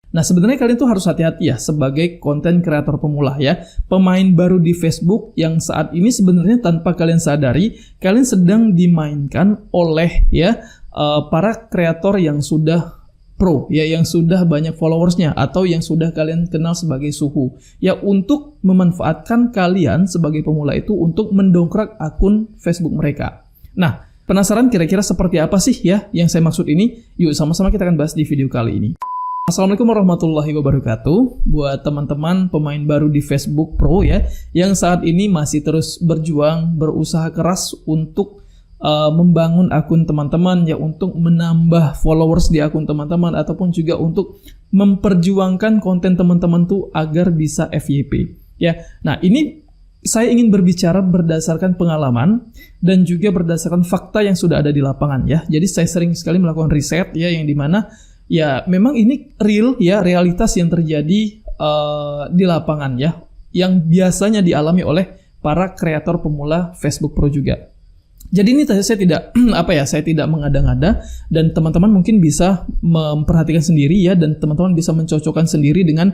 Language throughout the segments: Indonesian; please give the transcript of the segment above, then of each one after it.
Nah, sebenarnya kalian tuh harus hati-hati ya sebagai konten kreator pemula ya. Pemain baru di Facebook yang saat ini sebenarnya tanpa kalian sadari, kalian sedang dimainkan oleh ya para kreator yang sudah pro ya, yang sudah banyak followersnya atau yang sudah kalian kenal sebagai suhu ya, untuk memanfaatkan kalian sebagai pemula itu untuk mendongkrak akun Facebook mereka. Nah, penasaran kira-kira seperti apa sih ya yang saya maksud ini? Yuk sama-sama kita akan bahas di video kali ini. Assalamualaikum warahmatullahi wabarakatuh. Buat teman-teman pemain baru di Facebook Pro ya, yang saat ini masih terus berjuang, berusaha keras untuk membangun akun teman-teman ya, untuk menambah followers di akun teman-teman, ataupun juga untuk memperjuangkan konten teman-teman tuh agar bisa FYP ya. Nah, ini saya ingin berbicara berdasarkan pengalaman dan juga berdasarkan fakta yang sudah ada di lapangan ya. Jadi saya sering sekali melakukan riset ya, yang dimana ya memang ini real ya, realitas yang terjadi di lapangan ya, yang biasanya dialami oleh para kreator pemula Facebook Pro juga. Jadi ini saya tidak saya tidak mengada-ngada, dan teman-teman mungkin bisa memperhatikan sendiri ya, dan teman-teman bisa mencocokkan sendiri dengan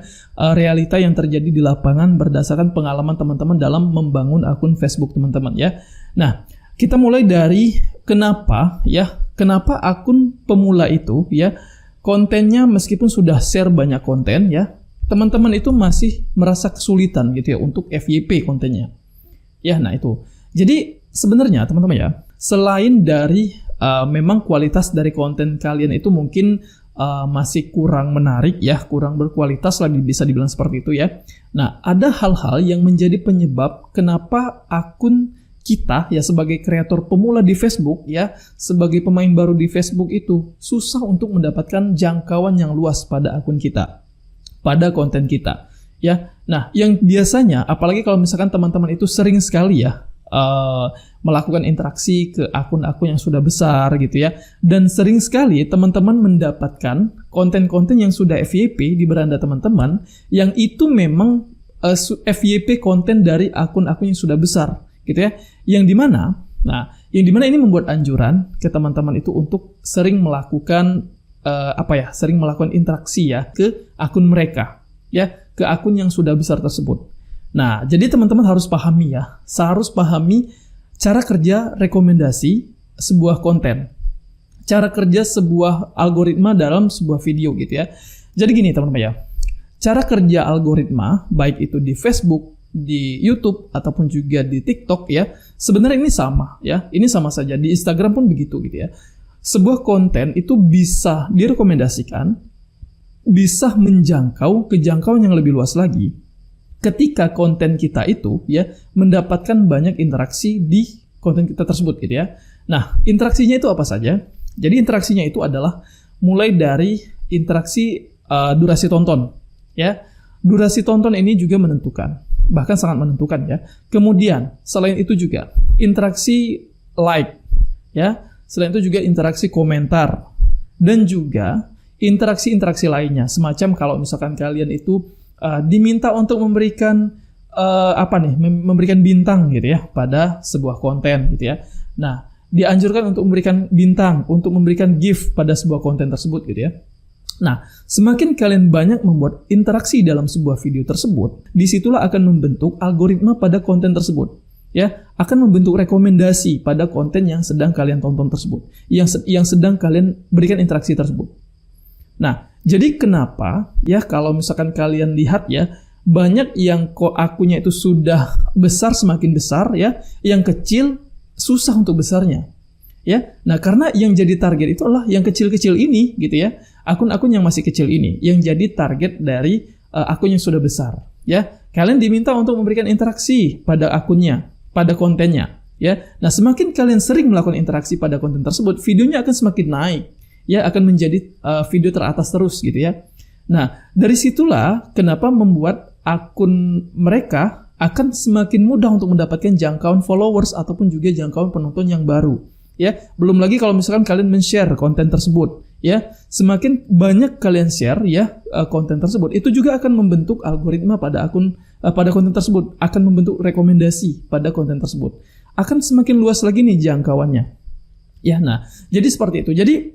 realita yang terjadi di lapangan berdasarkan pengalaman teman-teman dalam membangun akun Facebook teman-teman ya. Nah, kita mulai dari kenapa akun pemula itu ya, kontennya meskipun sudah share banyak konten ya, teman-teman itu masih merasa kesulitan gitu ya untuk FYP kontennya. Ya, nah itu. Jadi sebenarnya teman-teman ya, selain dari memang kualitas dari konten kalian itu mungkin masih kurang menarik ya, kurang berkualitas lah bisa dibilang seperti itu ya. Nah, ada hal-hal yang menjadi penyebab kenapa akun kita ya sebagai kreator pemula di Facebook ya, sebagai pemain baru di Facebook itu susah untuk mendapatkan jangkauan yang luas pada akun kita, pada konten kita ya. Nah, yang biasanya apalagi kalau misalkan teman-teman itu sering sekali ya melakukan interaksi ke akun-akun yang sudah besar gitu ya, dan sering sekali teman-teman mendapatkan konten-konten yang sudah FYP di beranda teman-teman, yang itu memang FYP konten dari akun-akun yang sudah besar gitu ya, yang dimana ini membuat anjuran ke teman-teman itu untuk sering melakukan sering melakukan interaksi ya ke akun mereka ya, ke akun yang sudah besar tersebut. Nah, jadi teman-teman harus pahami ya, harus pahami cara kerja rekomendasi sebuah konten, cara kerja sebuah algoritma dalam sebuah video gitu ya. Jadi gini teman-teman ya, cara kerja algoritma baik itu di Facebook, di YouTube ataupun juga di TikTok ya, sebenarnya ini sama ya, ini sama saja. Di Instagram pun begitu gitu ya. Sebuah konten itu bisa direkomendasikan, bisa menjangkau kejangkauan yang lebih luas lagi ketika konten kita itu ya mendapatkan banyak interaksi di konten kita tersebut gitu ya. Nah, interaksinya itu apa saja? Jadi interaksinya itu adalah mulai dari interaksi durasi tonton ya. Durasi tonton ini juga menentukan, bahkan sangat menentukan ya. Kemudian selain itu juga interaksi like ya, selain itu juga interaksi komentar, dan juga interaksi-interaksi lainnya. Semacam kalau misalkan kalian itu diminta untuk memberikan memberikan bintang gitu ya pada sebuah konten gitu ya. Nah, dianjurkan untuk memberikan bintang, untuk memberikan gift pada sebuah konten tersebut gitu ya. Nah, semakin kalian banyak membuat interaksi dalam sebuah video tersebut, disitulah akan membentuk algoritma pada konten tersebut ya, akan membentuk rekomendasi pada konten yang sedang kalian tonton tersebut, yang sedang kalian berikan interaksi tersebut. Nah, jadi kenapa ya kalau misalkan kalian lihat ya, banyak yang akunnya itu sudah besar semakin besar ya, yang kecil susah untuk besarnya ya. Nah, karena yang jadi target itu adalah yang kecil-kecil ini gitu ya, akun-akun yang masih kecil ini yang jadi target dari akun yang sudah besar ya. Kalian diminta untuk memberikan interaksi pada akunnya, pada kontennya ya. Nah, semakin kalian sering melakukan interaksi pada konten tersebut, videonya akan semakin naik ya, akan menjadi video teratas terus gitu ya. Nah, dari situlah kenapa membuat akun mereka akan semakin mudah untuk mendapatkan jangkauan followers ataupun juga jangkauan penonton yang baru ya. Belum lagi kalau misalkan kalian men-share konten tersebut ya, semakin banyak kalian share ya konten tersebut, itu juga akan membentuk algoritma pada akun pada konten tersebut, akan membentuk rekomendasi pada konten tersebut, akan semakin luas lagi nih jangkauannya ya. Nah, jadi seperti itu. Jadi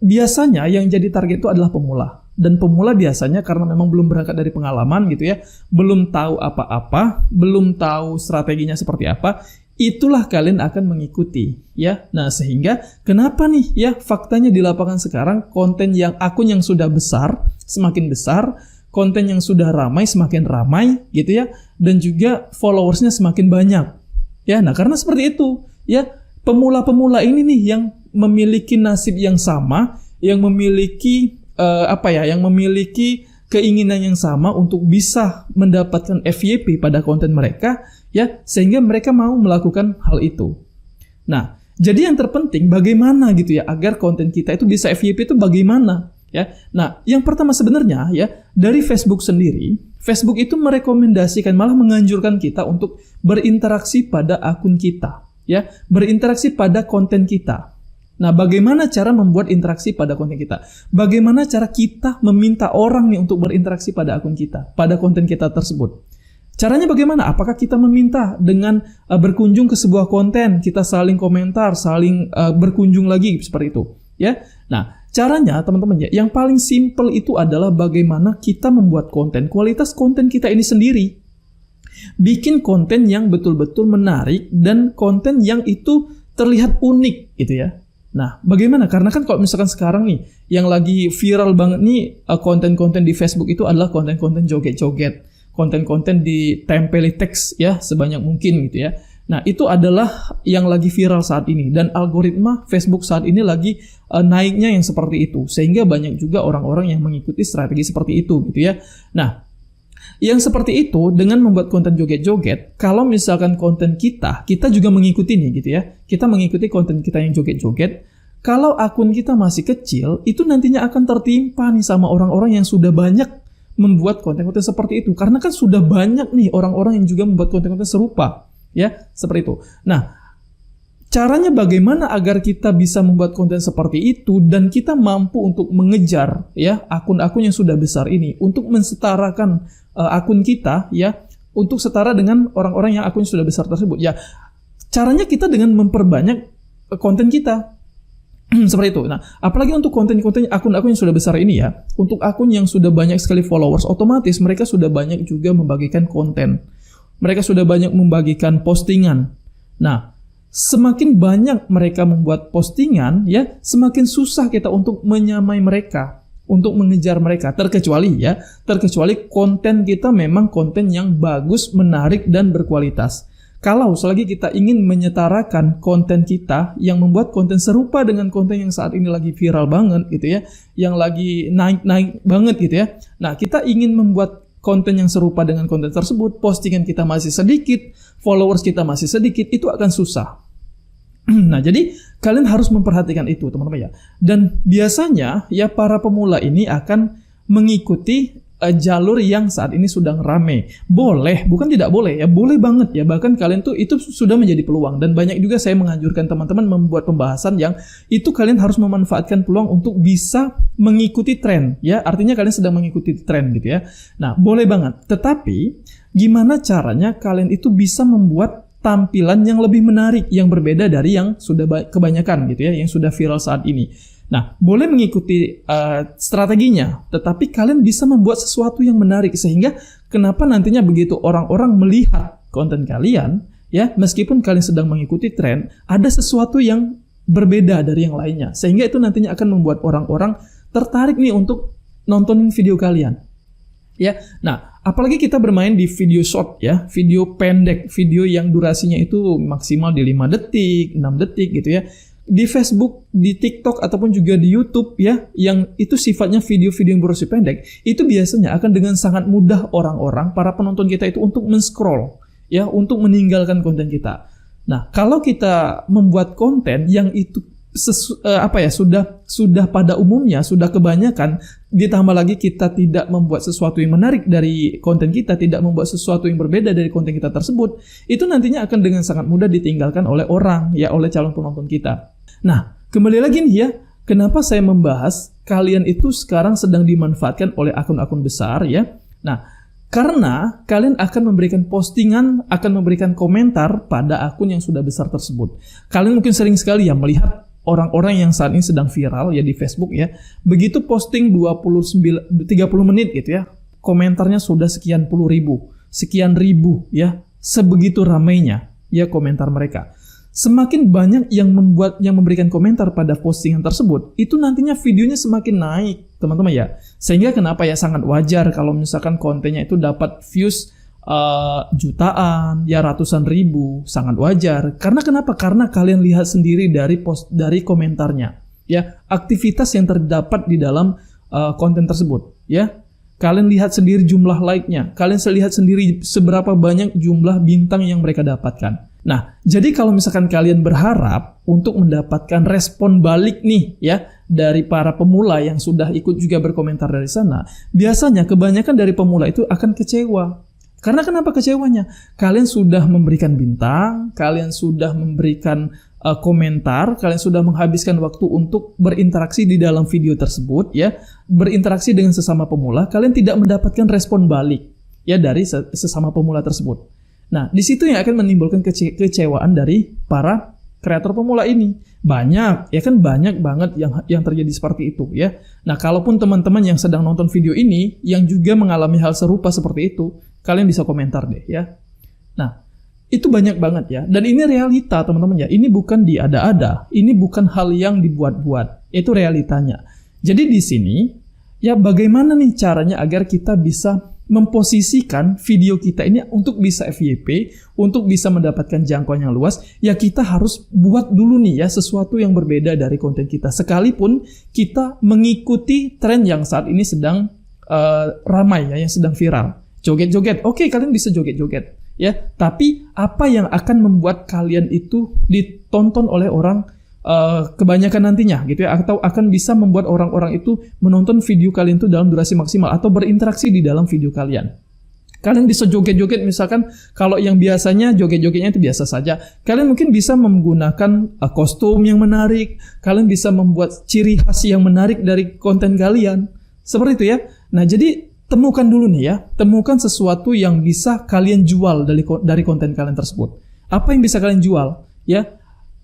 biasanya yang jadi target itu adalah pemula Dan pemula biasanya karena memang belum berangkat dari pengalaman gitu ya, belum tahu apa-apa, belum tahu strateginya seperti apa, itulah kalian akan mengikuti ya. Nah, sehingga kenapa nih ya faktanya di lapangan sekarang akun yang sudah besar semakin besar, konten yang sudah ramai semakin ramai gitu ya, dan juga followersnya semakin banyak. Ya, nah karena seperti itu ya, pemula-pemula ini nih yang memiliki nasib yang sama, yang memiliki yang memiliki keinginan yang sama untuk bisa mendapatkan FYP pada konten mereka ya, sehingga mereka mau melakukan hal itu. Nah, jadi yang terpenting bagaimana gitu ya agar konten kita itu bisa FYP itu bagaimana ya. Nah, yang pertama sebenarnya ya dari Facebook sendiri, Facebook itu merekomendasikan, malah menganjurkan kita untuk berinteraksi pada akun kita ya, berinteraksi pada konten kita. Nah, bagaimana cara membuat interaksi pada konten kita? Bagaimana cara kita meminta orang nih untuk berinteraksi pada akun kita, pada konten kita tersebut? Caranya bagaimana? Apakah kita meminta dengan berkunjung ke sebuah konten, kita saling komentar, saling berkunjung lagi seperti itu, ya? Nah, caranya teman-teman ya, yang paling simple itu adalah bagaimana kita membuat konten, kualitas konten kita ini sendiri. Bikin konten yang betul-betul menarik dan konten yang itu terlihat unik gitu ya. Nah, bagaimana? Karena kan kalau misalkan sekarang nih, yang lagi viral banget nih, konten-konten di Facebook itu adalah konten-konten joget-joget, konten-konten ditempeli teks ya, sebanyak mungkin gitu ya. Nah, itu adalah yang lagi viral saat ini, dan algoritma Facebook saat ini lagi naiknya yang seperti itu, sehingga banyak juga orang-orang yang mengikuti strategi seperti itu gitu ya. Nah, yang seperti itu dengan membuat konten joget-joget, kalau misalkan konten kita juga mengikuti nih gitu ya, kita mengikuti konten kita yang joget-joget, kalau akun kita masih kecil, itu nantinya akan tertimpa nih sama orang-orang yang sudah banyak membuat konten-konten seperti itu, karena kan sudah banyak nih orang-orang yang juga membuat konten-konten serupa, ya, seperti itu. Nah, caranya bagaimana agar kita bisa membuat konten seperti itu dan kita mampu untuk mengejar ya akun-akun yang sudah besar ini untuk mensetarakan akun kita ya, untuk setara dengan orang-orang yang akun sudah besar tersebut ya. Caranya kita dengan memperbanyak konten kita. Seperti itu. Nah, apalagi untuk konten-konten akun-akun yang sudah besar ini ya, untuk akun yang sudah banyak sekali followers, otomatis mereka sudah banyak juga membagikan konten. Mereka sudah banyak membagikan postingan. Nah, semakin banyak mereka membuat postingan ya, semakin susah kita untuk menyamai mereka, untuk mengejar mereka, terkecuali konten kita memang konten yang bagus, menarik, dan berkualitas. Kalau selagi kita ingin menyetarakan konten kita yang membuat konten serupa dengan konten yang saat ini lagi viral banget gitu ya, yang lagi naik banget gitu ya. Nah, kita ingin membuat konten yang serupa dengan konten tersebut, postingan kita masih sedikit, followers kita masih sedikit, itu akan susah. Nah, jadi kalian harus memperhatikan itu, teman-teman ya. Dan biasanya ya para pemula ini akan mengikuti jalur yang saat ini sedang rame. Boleh, bukan tidak boleh ya, boleh banget ya. Bahkan kalian tuh itu sudah menjadi peluang, dan banyak juga saya menganjurkan teman-teman membuat pembahasan yang itu kalian harus memanfaatkan peluang untuk bisa mengikuti tren ya. Artinya kalian sedang mengikuti tren gitu ya. Nah, boleh banget. Tetapi gimana caranya kalian itu bisa membuat tampilan yang lebih menarik, yang berbeda dari yang sudah kebanyakan gitu ya, yang sudah viral saat ini. Nah, boleh mengikuti strateginya, tetapi kalian bisa membuat sesuatu yang menarik, sehingga kenapa nantinya begitu orang-orang melihat konten kalian, ya, meskipun kalian sedang mengikuti tren, ada sesuatu yang berbeda dari yang lainnya, sehingga itu nantinya akan membuat orang-orang tertarik nih untuk nontonin video kalian. Ya, nah, apalagi kita bermain di video short ya, video pendek, video yang durasinya itu maksimal di 5 detik, 6 detik gitu ya. Di Facebook, di TikTok, ataupun juga di YouTube ya, yang itu sifatnya video-video yang durasi pendek, itu biasanya akan dengan sangat mudah orang-orang, para penonton kita itu untuk men-scroll ya, untuk meninggalkan konten kita. Nah, kalau kita membuat konten yang itu sudah pada umumnya, sudah kebanyakan, ditambah lagi kita tidak membuat sesuatu yang menarik dari konten kita, tidak membuat sesuatu yang berbeda dari konten kita tersebut, itu nantinya akan dengan sangat mudah ditinggalkan oleh orang ya, oleh calon penonton kita. Nah, kembali lagi nih ya, kenapa saya membahas kalian itu sekarang sedang dimanfaatkan oleh akun-akun besar ya. Nah, karena kalian akan memberikan postingan, akan memberikan komentar pada akun yang sudah besar tersebut. Kalian mungkin sering sekali ya melihat orang-orang yang saat ini sedang viral ya di Facebook ya, begitu posting 30 menit gitu ya, komentarnya sudah sekian ribu ya, sebegitu ramainya ya komentar mereka. Semakin banyak yang memberikan komentar pada postingan tersebut, itu nantinya videonya semakin naik, teman-teman ya. Sehingga kenapa ya sangat wajar kalau misalkan kontennya itu dapat views jutaan, ya ratusan ribu, sangat wajar. Karena kenapa? Karena kalian lihat sendiri dari komentarnya, ya, aktivitas yang terdapat di dalam konten tersebut, ya. Kalian lihat sendiri jumlah like-nya, kalian lihat sendiri seberapa banyak jumlah bintang yang mereka dapatkan. Nah, jadi kalau misalkan kalian berharap untuk mendapatkan respon balik nih ya dari para pemula yang sudah ikut juga berkomentar dari sana, biasanya kebanyakan dari pemula itu akan kecewa. Karena kenapa kecewanya? Kalian sudah memberikan bintang, kalian sudah memberikan komentar, kalian sudah menghabiskan waktu untuk berinteraksi di dalam video tersebut ya, berinteraksi dengan sesama pemula, kalian tidak mendapatkan respon balik ya dari sesama pemula tersebut. Nah, di situ yang akan menimbulkan kecewaan dari para kreator pemula ini. Banyak, ya kan, banyak banget yang terjadi seperti itu ya. Nah, kalaupun teman-teman yang sedang nonton video ini yang juga mengalami hal serupa seperti itu, kalian bisa komentar deh ya. Nah, itu banyak banget ya. Dan ini realita teman-teman ya. Ini bukan diada-ada, ini bukan hal yang dibuat-buat. Itu realitanya. Jadi di sini ya bagaimana nih caranya agar kita bisa memposisikan video kita ini untuk bisa FYP, untuk bisa mendapatkan jangkauan yang luas, ya kita harus buat dulu nih ya sesuatu yang berbeda dari konten kita. Sekalipun kita mengikuti tren yang saat ini sedang ramai ya, yang sedang viral. Joget-joget, oke, kalian bisa joget-joget ya, tapi apa yang akan membuat kalian itu ditonton oleh orang kebanyakan nantinya gitu ya, atau akan bisa membuat orang-orang itu menonton video kalian itu dalam durasi maksimal atau berinteraksi di dalam video kalian. Kalian bisa joget-joget, misalkan kalau yang biasanya joget-jogetnya itu biasa saja, kalian mungkin bisa menggunakan kostum yang menarik, kalian bisa membuat ciri khas yang menarik dari konten kalian, seperti itu ya. Nah, jadi temukan dulu nih ya, temukan sesuatu yang bisa kalian jual dari konten kalian tersebut. Apa yang bisa kalian jual ya?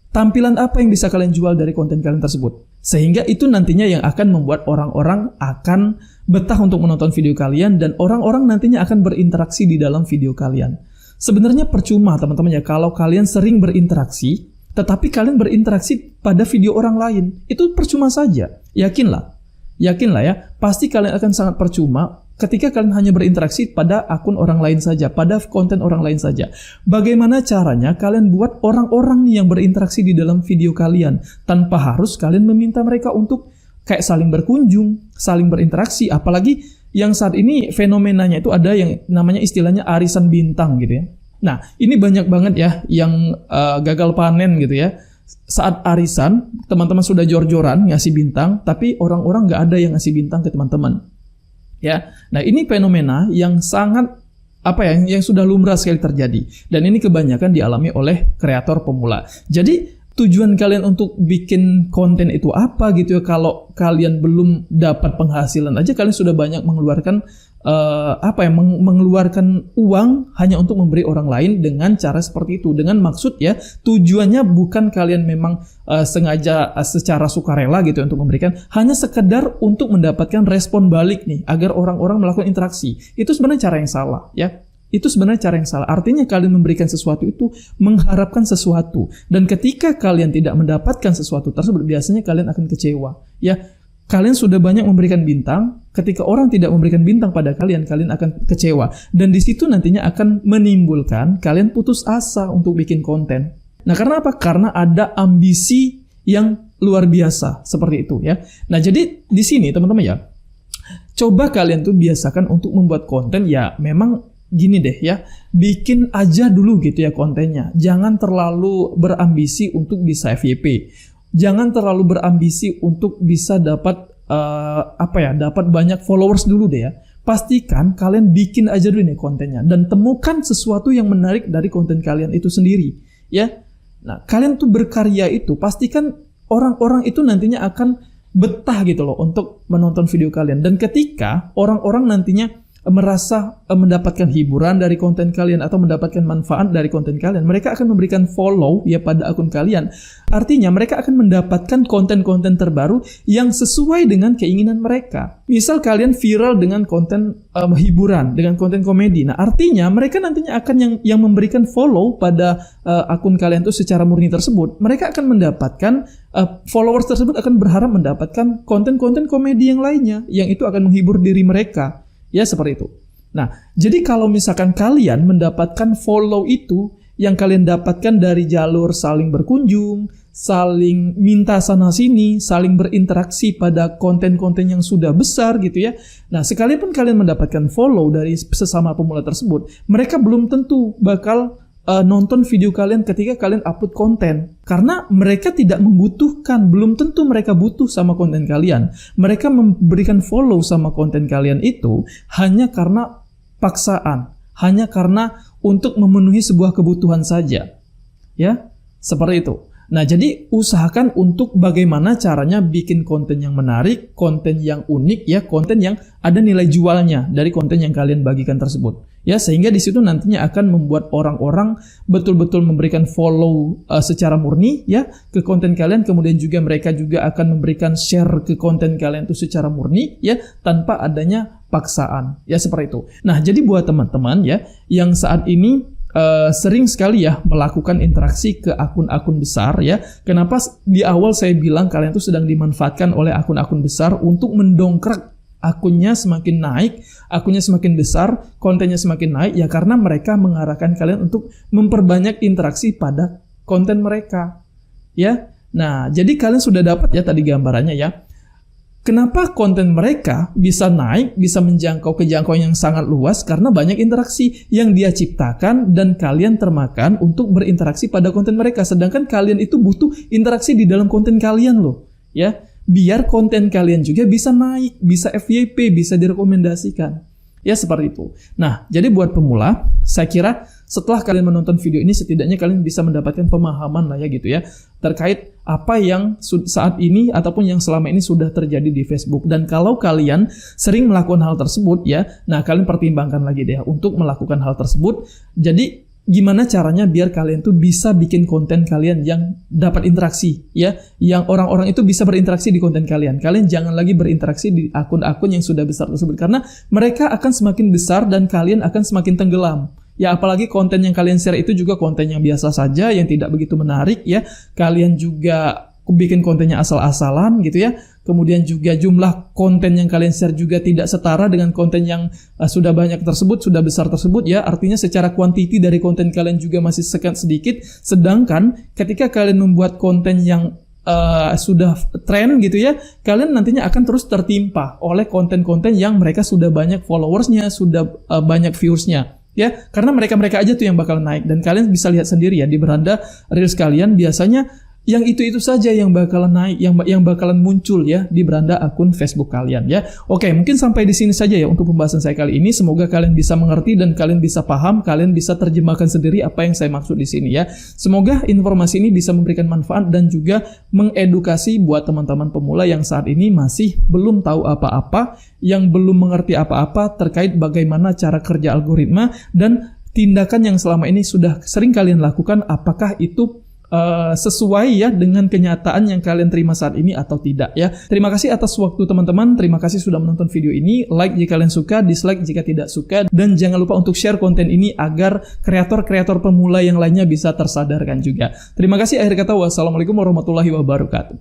Tampilan apa yang bisa kalian jual dari konten kalian tersebut. Sehingga itu nantinya yang akan membuat orang-orang akan betah untuk menonton video kalian dan orang-orang nantinya akan berinteraksi di dalam video kalian. Sebenarnya percuma teman-teman ya kalau kalian sering berinteraksi, tetapi kalian berinteraksi pada video orang lain. Itu percuma saja. Yakinlah ya, pasti kalian akan sangat percuma ketika kalian hanya berinteraksi pada akun orang lain saja, pada konten orang lain saja. Bagaimana caranya kalian buat orang-orang yang berinteraksi di dalam video kalian tanpa harus kalian meminta mereka untuk kayak saling berkunjung, saling berinteraksi. Apalagi yang saat ini fenomenanya itu ada yang namanya istilahnya arisan bintang gitu ya. Nah, ini banyak banget ya yang gagal panen gitu ya. Saat arisan, teman-teman sudah jor-joran ngasih bintang, tapi orang-orang nggak ada yang ngasih bintang ke teman-teman. Ya, nah ini fenomena yang sangat yang sudah lumrah sekali terjadi, dan ini kebanyakan dialami oleh kreator pemula. Jadi tujuan kalian untuk bikin konten itu apa gitu ya? Kalau kalian belum dapat penghasilan aja, kalian sudah banyak mengeluarkan mengeluarkan uang hanya untuk memberi orang lain dengan cara seperti itu, dengan maksud ya tujuannya bukan kalian memang sengaja secara sukarela gitu untuk memberikan, hanya sekedar untuk mendapatkan respon balik nih agar orang-orang melakukan interaksi. Itu sebenarnya cara yang salah ya. Itu sebenarnya cara yang salah. Artinya kalian memberikan sesuatu itu mengharapkan sesuatu, dan ketika kalian tidak mendapatkan sesuatu tersebut, biasanya kalian akan kecewa ya. Kalian sudah banyak memberikan bintang, ketika orang tidak memberikan bintang pada kalian, kalian akan kecewa. Dan di situ nantinya akan menimbulkan kalian putus asa untuk bikin konten. Nah, karena apa? Karena ada ambisi yang luar biasa seperti itu ya. Nah, jadi di sini teman-teman ya, coba kalian tuh biasakan untuk membuat konten ya memang gini deh ya, bikin aja dulu gitu ya kontennya. Jangan terlalu berambisi untuk bisa FYP. Jangan terlalu berambisi untuk bisa dapat dapat banyak followers dulu deh ya. Pastikan kalian bikin aja dulu nih kontennya dan temukan sesuatu yang menarik dari konten kalian itu sendiri ya. Nah, kalian tuh berkarya itu pastikan orang-orang itu nantinya akan betah gitu loh untuk menonton video kalian, dan ketika orang-orang nantinya merasa mendapatkan hiburan dari konten kalian atau mendapatkan manfaat dari konten kalian, mereka akan memberikan follow ya pada akun kalian. Artinya mereka akan mendapatkan konten-konten terbaru yang sesuai dengan keinginan mereka. Misal kalian viral dengan konten hiburan, dengan konten komedi. Nah, artinya mereka nantinya akan yang memberikan follow pada akun kalian itu secara murni tersebut. Mereka akan mendapatkan followers tersebut akan berharap mendapatkan konten-konten komedi yang lainnya yang itu akan menghibur diri mereka. Ya, seperti itu. Nah, jadi kalau misalkan kalian mendapatkan follow itu, yang kalian dapatkan dari jalur saling berkunjung, saling minta sana-sini, saling berinteraksi pada konten-konten yang sudah besar gitu ya. Nah, sekalipun kalian mendapatkan follow dari sesama pemula tersebut, mereka belum tentu bakal nonton video kalian ketika kalian upload konten. Karena mereka tidak membutuhkan, belum tentu mereka butuh sama konten kalian. Mereka memberikan follow sama konten kalian itu hanya karena paksaan, hanya karena untuk memenuhi sebuah kebutuhan saja. Ya, seperti itu. Nah, jadi usahakan untuk bagaimana caranya bikin konten yang menarik, konten yang unik ya, konten yang ada nilai jualnya dari konten yang kalian bagikan tersebut. Ya, sehingga di situ nantinya akan membuat orang-orang betul-betul memberikan follow secara murni ya ke konten kalian, kemudian juga mereka juga akan memberikan share ke konten kalian itu secara murni ya, tanpa adanya paksaan. Ya, seperti itu. Nah, jadi buat teman-teman ya yang saat ini sering sekali ya melakukan interaksi ke akun-akun besar ya. Kenapa di awal saya bilang kalian tuh sedang dimanfaatkan oleh akun-akun besar untuk mendongkrak akunnya semakin naik, akunnya semakin besar, kontennya semakin naik ya, karena mereka mengarahkan kalian untuk memperbanyak interaksi pada konten mereka. Ya. Nah, jadi kalian sudah dapat ya tadi gambarannya ya. Kenapa konten mereka bisa naik, bisa menjangkau kejangkauan yang sangat luas? Karena banyak interaksi yang dia ciptakan dan kalian termakan untuk berinteraksi pada konten mereka. Sedangkan kalian itu butuh interaksi di dalam konten kalian loh. Ya, biar konten kalian juga bisa naik, bisa FYP, bisa direkomendasikan. Ya, seperti itu. Nah, jadi buat pemula, saya kira setelah kalian menonton video ini, setidaknya kalian bisa mendapatkan pemahaman lah ya gitu ya, terkait apa yang saat ini ataupun yang selama ini sudah terjadi di Facebook. Dan kalau kalian sering melakukan hal tersebut ya, nah kalian pertimbangkan lagi deh untuk melakukan hal tersebut. Jadi gimana caranya biar kalian tuh bisa bikin konten kalian yang dapat interaksi ya, yang orang-orang itu bisa berinteraksi di konten kalian. Kalian jangan lagi berinteraksi di akun-akun yang sudah besar tersebut, karena mereka akan semakin besar dan kalian akan semakin tenggelam. Ya, apalagi konten yang kalian share itu juga konten yang biasa saja, yang tidak begitu menarik ya. Kalian juga bikin kontennya asal-asalan gitu ya. Kemudian juga jumlah konten yang kalian share juga tidak setara dengan konten yang sudah banyak tersebut, sudah besar tersebut ya. Artinya secara kuantiti dari konten kalian juga masih sedikit. Sedangkan ketika kalian membuat konten yang sudah tren gitu ya, kalian nantinya akan terus tertimpa oleh konten-konten yang mereka sudah banyak followersnya, sudah banyak viewersnya. Ya, karena mereka-mereka aja tuh yang bakal naik. Dan kalian bisa lihat sendiri ya di beranda reels kalian biasanya yang itu saja yang bakalan naik, yang bakalan muncul ya di beranda akun Facebook kalian ya. Oke, mungkin sampai di sini saja ya untuk pembahasan saya kali ini. Semoga kalian bisa mengerti dan kalian bisa paham, kalian bisa terjemahkan sendiri apa yang saya maksud di sini ya. Semoga informasi ini bisa memberikan manfaat dan juga mengedukasi buat teman-teman pemula yang saat ini masih belum tahu apa-apa, yang belum mengerti apa-apa terkait bagaimana cara kerja algoritma dan tindakan yang selama ini sudah sering kalian lakukan, apakah itu sesuai ya dengan kenyataan yang kalian terima saat ini atau tidak ya. Terima kasih atas waktu teman-teman, terima kasih sudah menonton video ini. Like jika kalian suka, dislike jika tidak suka, dan jangan lupa untuk share konten ini agar kreator-kreator pemula yang lainnya bisa tersadarkan juga. Terima kasih, akhir kata wassalamualaikum warahmatullahi wabarakatuh.